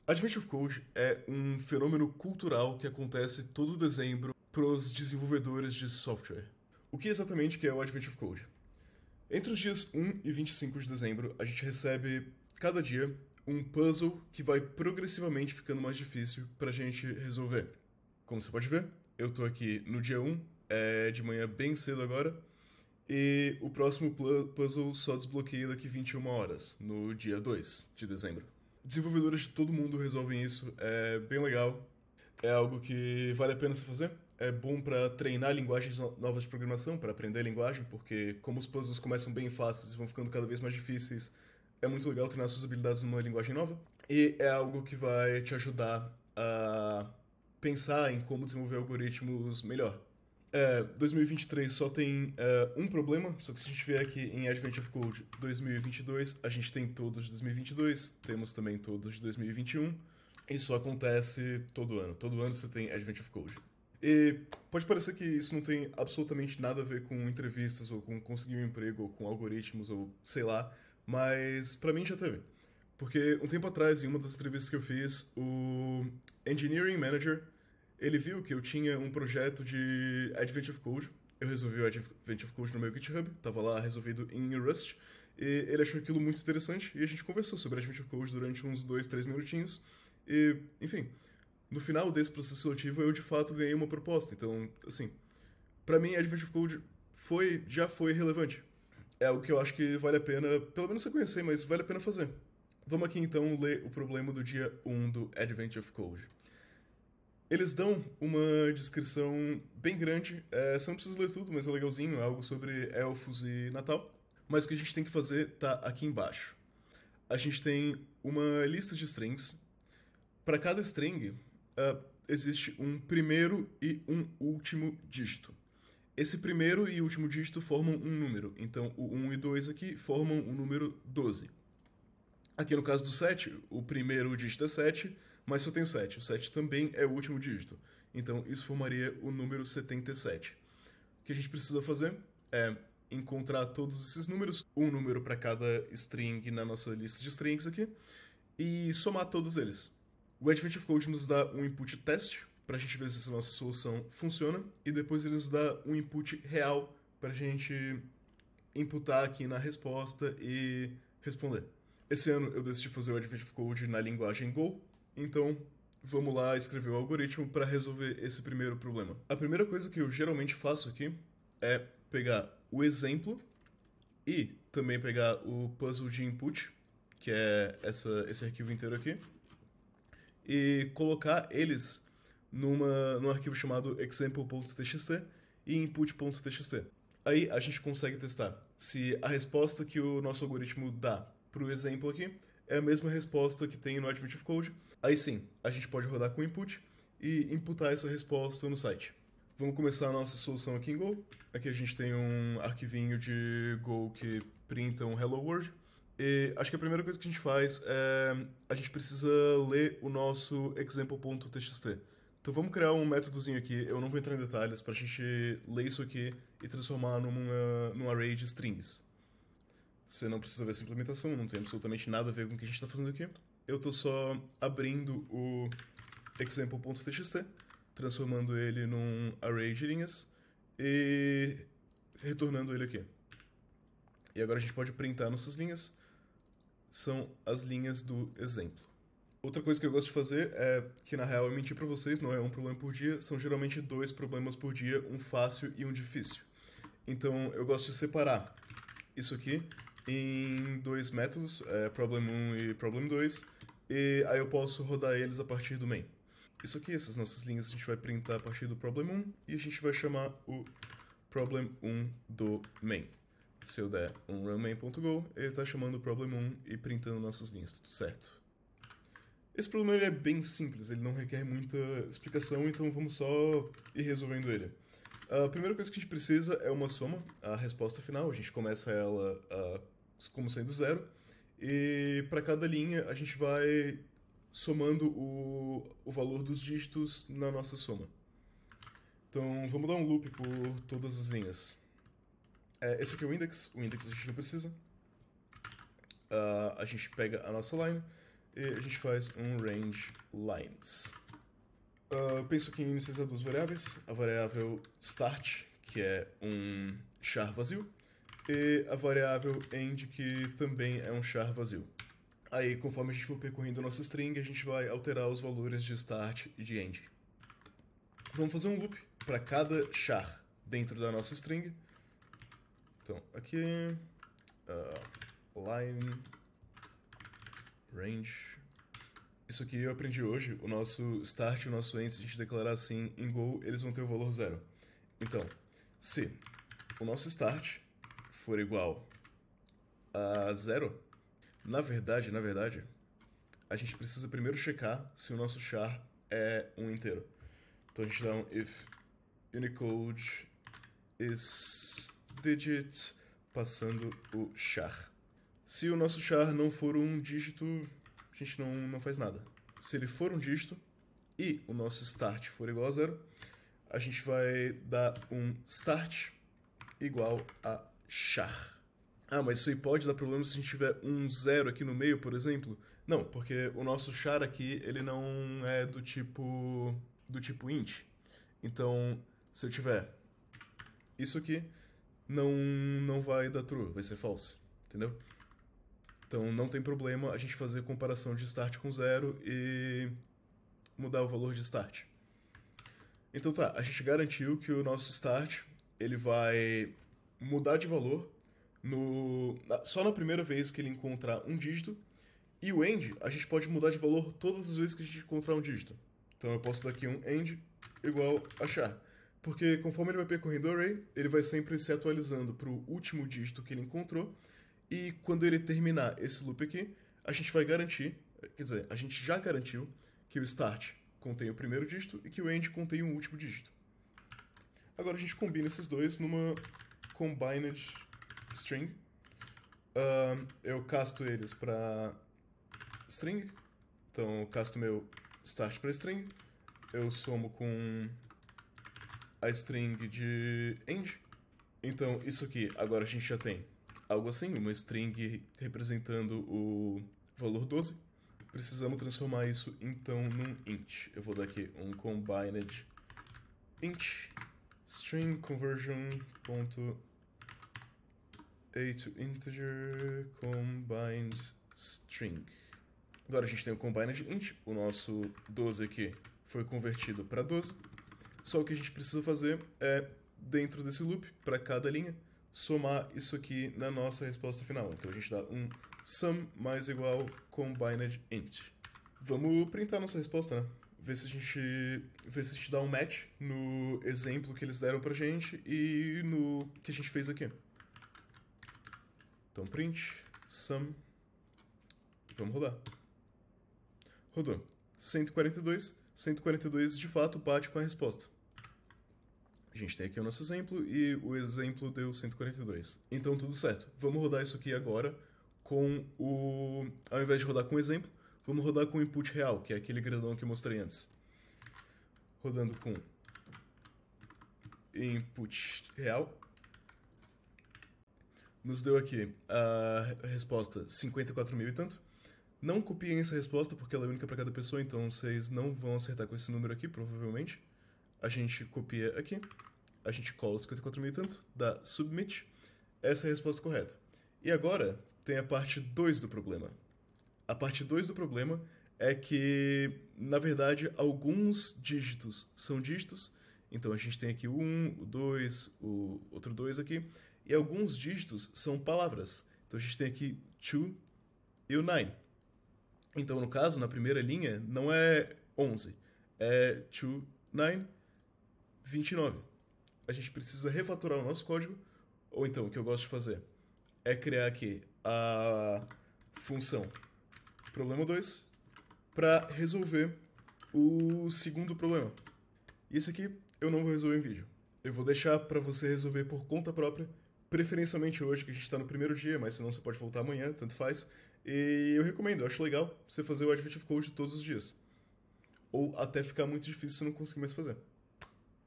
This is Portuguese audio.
Advent of Code é um fenômeno cultural que acontece todo dezembro para os desenvolvedores de software. O que exatamente que é o Advent of Code? Entre os dias 1 e 25 de dezembro, a gente recebe, cada dia, um puzzle que vai progressivamente ficando mais difícil para a gente resolver. Como você pode ver, eu tô aqui no dia 1, é de manhã bem cedo agora, e o próximo puzzle só desbloqueia daqui 21 horas, no dia 2 de dezembro. Desenvolvedores de todo mundo resolvem isso, é bem legal, é algo que vale a pena se fazer. É bom para treinar linguagens novas de programação, para aprender a linguagem, porque como os puzzles começam bem fáceis e vão ficando cada vez mais difíceis, é muito legal treinar suas habilidades numa linguagem nova. E é algo que vai te ajudar a pensar em como desenvolver algoritmos melhor. 2023 só tem um problema, só que se a gente vier aqui em Advent of Code 2022, a gente tem todos de 2022, temos também todos de 2021, e isso acontece todo ano. Todo ano você tem Advent of Code. E pode parecer que isso não tem absolutamente nada a ver com entrevistas, ou com conseguir um emprego, ou com algoritmos, ou sei lá, mas pra mim já teve. Porque um tempo atrás, em uma das entrevistas que eu fiz, o Engineering Manager, ele viu que eu tinha um projeto de Advent of Code. Eu resolvi o Advent of Code no meu GitHub, tava lá resolvido em Rust, e ele achou aquilo muito interessante, e a gente conversou sobre Advent of Code durante uns 2, 3 minutinhos, e, enfim, no final desse processo seletivo eu de fato ganhei uma proposta. Então, assim, pra mim Advent of Code já foi relevante. É algo que eu acho que vale a pena, pelo menos você conhecer, mas vale a pena fazer. Vamos aqui então ler o problema do dia 1 do Advent of Code. Eles dão uma descrição bem grande, você não precisa ler tudo, mas é legalzinho, é algo sobre elfos e Natal. Mas o que a gente tem que fazer tá aqui embaixo. A gente tem uma lista de strings. Para cada string, existe um primeiro e um último dígito. Esse primeiro e último dígito formam um número, então o 1 e 2 aqui formam o número 12. Aqui no caso do 7, o primeiro dígito é 7, mas só tem o 7. O 7 também é o último dígito. Então isso formaria o número 77. O que a gente precisa fazer é encontrar todos esses números, um número para cada string na nossa lista de strings aqui, e somar todos eles. O Advent of Code nos dá um input teste para a gente ver se essa nossa solução funciona, e depois ele nos dá um input real para a gente inputar aqui na resposta e responder. Esse ano eu decidi fazer o Advent of Code na linguagem Go, então vamos lá escrever o algoritmo para resolver esse primeiro problema. A primeira coisa que eu geralmente faço aqui é pegar o exemplo e também pegar o puzzle de input, que é esse arquivo inteiro aqui, e colocar eles num arquivo chamado example.txt e input.txt. Aí a gente consegue testar se a resposta que o nosso algoritmo dá para o exemplo aqui é a mesma resposta que tem no Advent of Code. Aí sim, a gente pode rodar com input e imputar essa resposta no site. Vamos começar a nossa solução aqui em Go. Aqui a gente tem um arquivinho de Go que printa um Hello World. E acho que a primeira coisa que a gente faz é a gente precisa ler o nosso example.txt. Então vamos criar um métodozinho aqui, eu não vou entrar em detalhes, para a gente ler isso aqui e transformar num array de strings. Você não precisa ver essa implementação, não tem absolutamente nada a ver com o que a gente está fazendo aqui. Eu estou só abrindo o example.txt, transformando ele num array de linhas e retornando ele aqui. E agora a gente pode printar nossas linhas, são as linhas do exemplo. Outra coisa que eu gosto de fazer é que, na real, eu menti pra vocês, não é um problema por dia, são geralmente 2 problemas por dia, um fácil e um difícil. Então eu gosto de separar isso aqui em 2 métodos, problem 1 e problem 2, e aí eu posso rodar eles a partir do main. Isso aqui, essas nossas linhas, a gente vai printar a partir do problem 1 e a gente vai chamar o problem 1 do main. Se eu der um runMain.go, ele está chamando o problem 1 e printando nossas linhas, tudo certo. Esse problema ele é bem simples, ele não requer muita explicação, então vamos só ir resolvendo ele. A primeira coisa que a gente precisa é uma soma, a resposta final, a gente começa ela como sendo 0, e para cada linha a gente vai somando o valor dos dígitos na nossa soma. Então vamos dar um loop por todas as linhas. Esse aqui é o index a gente não precisa. A gente pega a nossa line e a gente faz um range lines. Penso aqui em inicializar duas variáveis, a variável start, que é um char vazio, e a variável end, que também é um char vazio. Aí, conforme a gente for percorrendo a nossa string, a gente vai alterar os valores de start e de end. Vamos fazer um loop para cada char dentro da nossa string. Então, aqui, line, range. Isso aqui eu aprendi hoje. O nosso start e o nosso end, se a gente declarar assim em Go, eles vão ter o valor 0. Então, se o nosso start for igual a 0, na verdade, a gente precisa primeiro checar se o nosso char é um inteiro. Então a gente dá um if Unicode is digit, passando o char. Se o nosso char não for um dígito, a gente não faz nada. Se ele for um dígito e o nosso start for igual a 0, a gente vai dar um start igual a char. Ah, mas isso aí pode dar problema se a gente tiver um 0 aqui no meio, por exemplo? Não, porque o nosso char aqui, ele não é do tipo int. Então, se eu tiver isso aqui, não vai dar true, vai ser false, entendeu? Então não tem problema a gente fazer comparação de start com 0 e mudar o valor de start. Então tá, a gente garantiu que o nosso start ele vai mudar de valor só na primeira vez que ele encontrar um dígito, e o end a gente pode mudar de valor todas as vezes que a gente encontrar um dígito. Então eu posso dar aqui um end igual a char, porque conforme ele vai percorrendo o array, ele vai sempre se atualizando para o último dígito que ele encontrou, e quando ele terminar esse loop aqui, a gente vai garantir, quer dizer, a gente já garantiu que o start contém o primeiro dígito e que o end contém o último dígito. Agora a gente combina esses dois numa combined string. Eu casto eles para string, então eu casto meu start para string, eu somo com a string de end. Então isso aqui, agora a gente já tem algo assim, uma string representando o valor 12. Precisamos transformar isso então num int. Eu vou dar aqui um combined int string conversion ponto a to integer combined string. Agora a gente tem o combined int, o nosso 12 aqui foi convertido para 12. Só o que a gente precisa fazer é, dentro desse loop, para cada linha, somar isso aqui na nossa resposta final. Então a gente dá um sum mais igual combined int. Vamos printar nossa resposta, né? Ver se a gente dá um match no exemplo que eles deram pra gente e no que a gente fez aqui. Então print, sum, vamos rodar. Rodou. 142 de fato bate com a resposta. A gente tem aqui o nosso exemplo e o exemplo deu 142. Então tudo certo. Vamos rodar isso aqui agora com o... Ao invés de rodar com o exemplo, vamos rodar com o input real, que é aquele grandão que eu mostrei antes. Rodando com input real. Nos deu aqui a resposta 54.000 e tanto. Não copiem essa resposta porque ela é única para cada pessoa, então vocês não vão acertar com esse número aqui, provavelmente. A gente copia aqui, a gente cola 54.000 e tanto, dá submit. Essa é a resposta correta. E agora tem a parte 2 do problema. A parte 2 do problema é que, na verdade, alguns dígitos são dígitos. Então a gente tem aqui o 1, o 2, o outro 2 aqui. E alguns dígitos são palavras. Então a gente tem aqui 2 e o 9. Então, no caso, na primeira linha, não é 11. É 2, 9, 29. A gente precisa refatorar o nosso código. Ou então, o que eu gosto de fazer é criar aqui a função problema 2 para resolver o segundo problema. Isso aqui eu não vou resolver em vídeo. Eu vou deixar para você resolver por conta própria, preferencialmente hoje, que a gente está no primeiro dia, mas senão você pode voltar amanhã, tanto faz. E eu recomendo, eu acho legal você fazer o Adventive Code todos os dias. Ou até ficar muito difícil se não conseguir mais fazer.